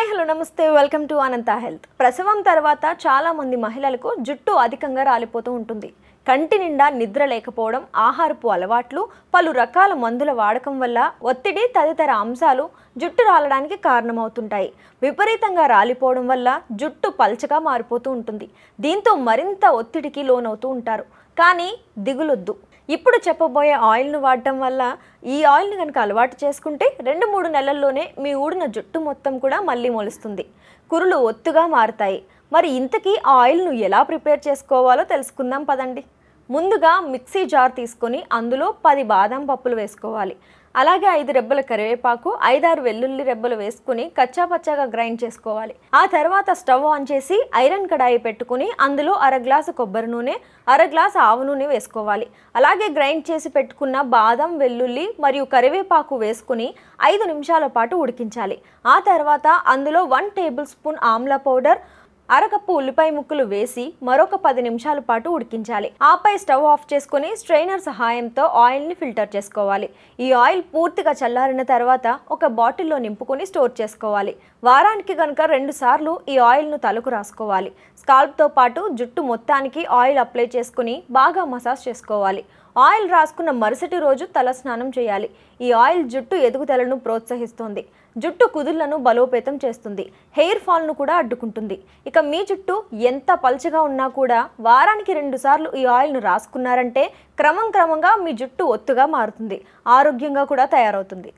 Hi hello నమస్తే welcome to Anantha health. ప్రసవం తర్వాత చాలా మంది మహిళలకు జుట్టు అధికంగా రాలిపోతూ ఉంటుంది. కంటి నిండా నిద్ర లేకపోవడం, ఆహారపు అలవాట్లు, పలు రకాల మందుల వాడకం వల్ల ఒత్తిడి తదితర అంశాలు జుట్టు రాలడానికి కారణమవుతుంటాయి. విపరీతంగా రాలిపోవడం వల్ల జుట్టు పల్చగా మారిపోతూ ఉంటుంది. దీంతో మరింత ఒత్తిడికి లోనవుతూ ఉంటారు. కానీ దిగులొద్దు. ఇప్పుడు చెప్పబోయే ఆయిల్ను వాడటం వల్ల ఈ ఆయిల్ని కనుక అలవాటు చేసుకుంటే 2-3 నెలల్లోనే మీ ఊడిన జుట్టు మొత్తం కూడా మళ్ళీ మొలుస్తుంది. కురులు ఒత్తుగా మారుతాయి. మరి ఇంతకీ ఆ ఆయిల్ను ఎలా ప్రిపేర్ చేసుకోవాలో తెలుసుకుందాం పదండి. ముందుగా మిక్సీ జార్ తీసుకొని అందులో 10 బాదం పప్పులు వేసుకోవాలి. అలాగే 5 రెబ్బల కరివేపాకు, 5-6 వెల్లుల్లి రెబ్బలు వేసుకుని కచ్చాపచ్చాగా గ్రైండ్ చేసుకోవాలి. ఆ తర్వాత స్టవ్ ఆన్ చేసి ఐరన్ కడాయి పెట్టుకుని అందులో 1/2 గ్లాసు కొబ్బరి నూనె, 1/2 గ్లాసు ఆవు నూనె వేసుకోవాలి. అలాగే గ్రైండ్ చేసి పెట్టుకున్న బాదం, వెల్లుల్లి మరియు కరివేపాకు వేసుకుని 5 నిమిషాల పాటు ఉడికించాలి. ఆ తర్వాత అందులో 1 table spoon Amla powder, 1/2 cup ఉల్లిపాయ ముక్కలు వేసి మరొక 10 నిమిషాల పాటు ఉడికించాలి. ఆపై స్టవ్ ఆఫ్ చేసుకుని స్ట్రైనర్ సహాయంతో ఆయిల్ని ఫిల్టర్ చేసుకోవాలి. ఈ ఆయిల్ పూర్తిగా చల్లారిన తర్వాత ఒక బాటిల్లో నింపుకొని స్టోర్ చేసుకోవాలి. వారానికి కనుక 2 సార్లు ఈ ఆయిల్ను తలకు రాసుకోవాలి. స్కాల్ప్తో పాటు జుట్టు మొత్తానికి ఆయిల్ అప్లై చేసుకుని బాగా మసాజ్ చేసుకోవాలి. ఆయిల్ రాసుకున్న మరుసటి రోజు తల స్నానం చేయాలి. ఈ ఆయిల్ జుట్టు ఎదుగుదలను ప్రోత్సహిస్తుంది. జుట్టు కుదుళ్లను బలోపేతం చేస్తుంది. హెయిర్ ఫాల్ను కూడా అడ్డుకుంటుంది. ఇక మీ జుట్టు ఎంత పల్చగా ఉన్నా కూడా వారానికి 2 సార్లు ఈ ఆయిల్ను రాసుకున్నారంటే క్రమంగా మీ జుట్టు ఒత్తుగా మారుతుంది. ఆరోగ్యంగా కూడా తయారవుతుంది.